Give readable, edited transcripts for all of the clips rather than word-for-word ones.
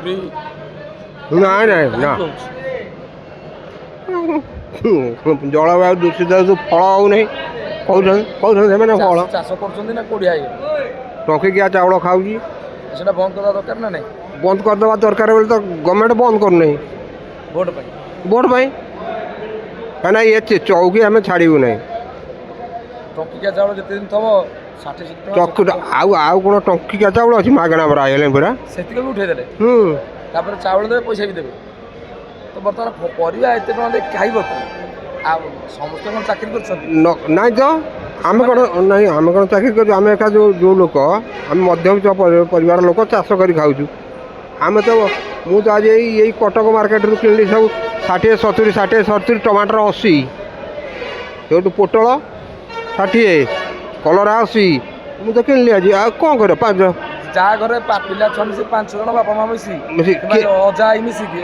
ଚାକିରି ନାଇଁ ନାଇଁ ନା ଜଳବାୟୁ ଦୂଷିତ ହେତୁ ଫଳ ହେଉନାହିଁ କହୁଛନ୍ତି ସେମାନେ ଫଳ ଚାଷ କରୁଛନ୍ତି ନା କୋଡ଼ିଆ ଟଙ୍କିକିଆ ଚାଉଳ ଖାଉଛି ସେଟା ବନ୍ଦ କରିବା ଦରକାର ନା ନାଇଁ ବନ୍ଦ କରିଦେବା ଦରକାର ବୋଲି ତ ଗଭର୍ଣ୍ଣମେଣ୍ଟ ବନ୍ଦ କରୁନାହିଁ ଭୋଟ ପାଇଁ ଭୋଟ ପାଇଁ କାହିଁକିନା ଏ ଚୌକି ଆମେ ଛାଡ଼ିବୁ ନାହିଁ ଟଙ୍କିକିଆ ଚାଉଳ ଯେତେ ଦିନ ଥବ 60-70 ଆଉ କ'ଣ ଟଙ୍କିକିଆ ଚାଉଳ ଅଛି ମାଗଣା ପରା ହେଇଗଲାଣି ପରା ସେତିକି ବି ଉଠେଇଦେଲେ ତାପରେ ଚାଉଳ ଦେବେ ପଇସା ବି ଦେବେ ତ ବର୍ତ୍ତମାନ ପରିବା ଏତେ ଟଙ୍କା ଦେଇ ଖାଇବ ତ ଆଉ ସମସ୍ତେ କ'ଣ ଚାକିରି କରୁଛନ୍ତି ନାଇଁ ତ ଆମେ କ'ଣ ନାଇଁ ଆମେ କ'ଣ ଚାକିରି କରୁଛୁ ଆମେ ଏକା ଯେଉଁ ଲୋକ ଆମେ ମଧ୍ୟବିତ୍ତ ପରିବାର ଲୋକ ଚାଷ କରି ଖାଉଛୁ ଆମେ ତ ମୁଁ ତ ଆଜି ଏଇ କଟକ ମାର୍କେଟରୁ କିଣିଲି ସବୁ 60-70 ଟମାଟର 80 ସେଇଠୁ ପୋଟଳ 60 କଲରା 80 ମୁଁ ତ କିଣିଲି ଆଜି ଆଉ କ'ଣ କରିବା 5 ଯାହା ଘରେ ପିଲା ଛୁଆ ମିଶି 5 ଜଣ ବାପା ମା ମିଶିକି ଅଜା ଆଇ ମିଶିକି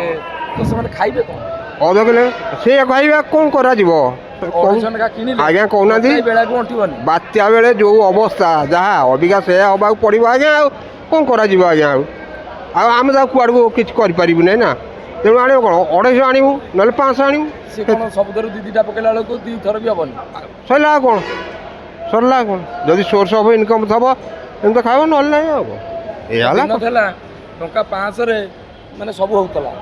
ତ ସେମାନେ ଖାଇବେ କ'ଣ ଅଧ କିଲୋ ସେ ଖାଇବା କ'ଣ କରାଯିବ ଆଜ୍ଞା କହୁନାହାନ୍ତି ବାତ୍ୟା ବେଳେ ଯେଉଁ ଅବସ୍ଥା ଯାହା ଅବିକା ସେୟା ହେବାକୁ ପଡ଼ିବ ଆଜ୍ଞା ଆଉ କ'ଣ କରାଯିବ ଆଜ୍ଞା ଆଉ ଆମେ ତାକୁ କୁଆଡ଼କୁ କିଛି କରିପାରିବୁ ନାହିଁ ନା ତେଣୁ ଆଣିବ କ'ଣ 250 ଆଣିବୁ ନହେଲେ 500 ଆଣିବୁ ସେ କ'ଣ ସବୁଥିରୁ 2-2ଟା ପକେଇଲା ବେଳକୁ 2 ଥର ବି ହେବନି ସରିଲା ଆଉ କ'ଣ ସରିଲା କ'ଣ ଯଦି ସୋର୍ସ ଅଫ୍ ଇନକମ୍ ଥବ ଏମିତି ଖାଇବ ନହେଲେ ନାହିଁ ଆଉ ଏଇଆ ହେଲା ଟଙ୍କା 500ରେ ମାନେ ସବୁ ହେଉଥିଲା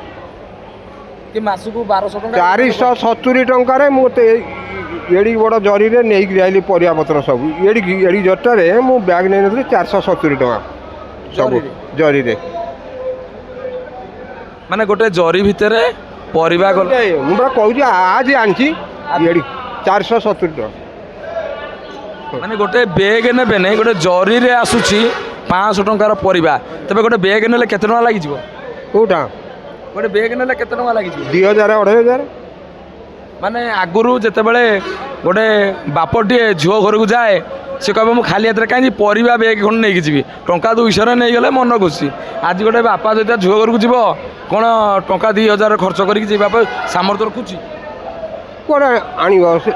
କି ମାସକୁ 1200 ଟଙ୍କା 470 ଟଙ୍କାରେ ମୁଁ ଏଡ଼ିକି ବଡ଼ ଜରିରେ ନେଇକି ଆଇଲି ପରିବାପତ୍ର ସବୁ ଏଡ଼ିକି ଜରିଟାରେ ମୁଁ ବ୍ୟାଗ୍ ନେଇନଥିଲି 470 ଟଙ୍କା ସବୁ ଜରିରେ ମାନେ ଗୋଟେ ଜରି ଭିତରେ ପରିବା ଗଲେ ମୁଁ ପରା କହୁଛି ଆଜି ଆଣିଛି 470 ଟଙ୍କା ମାନେ ଗୋଟେ ବେଗ୍ ନେବେ ନାହିଁ ଗୋଟେ ଜରିରେ ଆସୁଛି 500 ଟଙ୍କାର ପରିବା ତେବେ ଗୋଟେ ବେଗ୍ ନେଲେ କେତେ ଟଙ୍କା ଲାଗିଯିବ କେଉଁଟା ଗୋଟେ ବେଗ୍ ନେଲେ କେତେ ଟଙ୍କା ଲାଗିଯିବ 2000-2500 ମାନେ ଆଗରୁ ଯେତେବେଳେ ଗୋଟେ ବାପଟିଏ ଝିଅ ଘରକୁ ଯାଏ ସେ କହିବ ମୁଁ ଖାଲି ହାତରେ କାହିଁକି ପରିବା ବେଗ୍ ଖଣ୍ଡେ ନେଇକି ଯିବି ଟଙ୍କା 200 ନେଇଗଲେ ମନ ଖୁସି ଆଜି ଗୋଟେ ବାପା ଯଦି ଝିଅ ଘରକୁ ଯିବ କ'ଣ ଟଙ୍କା 2000 ଖର୍ଚ୍ଚ କରିକି ଯିବା ପାଇଁ ସାମର୍ଥ୍ୟ ରଖୁଛି କୁଆଡ଼େ ଆଣିବ ସେ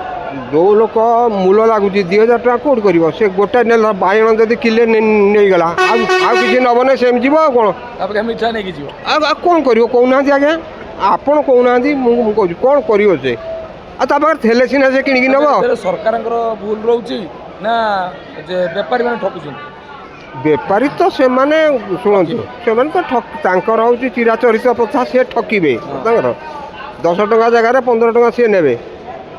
ଯେଉଁ ଲୋକ ମୂଲ ଲାଗୁଛି 2000 ଟଙ୍କା କେଉଁଠି କରିବ ସେ ଗୋଟାଏ ନେଲା ବାଇଗଣ ଯଦି କିଲେ ନେଇଗଲା ଆଉ କିଛି ନେବ ନାହିଁ ସେମିତି ଯିବ ଆଉ କ'ଣ ତାପରେ ମିଠା ନେଇକି ଯିବ ଆଉ କ'ଣ କରିବ କହୁନାହାନ୍ତି ଆଜ୍ଞା ଆପଣ କହୁନାହାନ୍ତି ମୁଁ କହୁଛି କ'ଣ କରିବ ସେ ଆଉ ତା ପାଖରେ ଥିଲେ ସିନା ସେ କିଣିକି ନେବ ସରକାରଙ୍କର ଭୁଲ ରହୁଛି ନା ଯେ ବେପାରୀମାନେ ଠକୁଛନ୍ତି ବେପାରୀ ତ ସେମାନେ ଶୁଣନ୍ତୁ ସେମାନେ ତ ତାଙ୍କର ହେଉଛି ଚିରାଚରିତ ପ୍ରଥା ସେ ଠକିବେ ତାଙ୍କର 10 ଟଙ୍କା ଜାଗାରେ 15 ଟଙ୍କା ସିଏ ନେବେ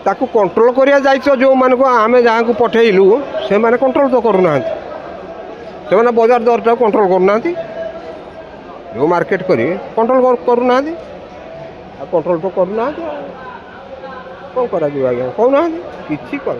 ତାକୁ କଣ୍ଟ୍ରୋଲ୍ କରିବା ଦାୟିତ୍ୱ ଯେଉଁମାନଙ୍କୁ ଆମେ ଯାହାକୁ ପଠେଇଲୁ ସେମାନେ କଣ୍ଟ୍ରୋଲ୍ ତ କରୁନାହାନ୍ତି ସେମାନେ ବଜାର ଦରଟାକୁ କଣ୍ଟ୍ରୋଲ୍ କରୁନାହାନ୍ତି ଯେଉଁ ମାର୍କେଟ୍ କରିବେ କଣ୍ଟ୍ରୋଲ୍ କରୁନାହାନ୍ତି ଆଉ କଣ୍ଟ୍ରୋଲ୍ ତ କରୁନାହାନ୍ତି କ'ଣ କରାଯିବ ଆଜ୍ଞା କହୁନାହାନ୍ତି କିଛି କର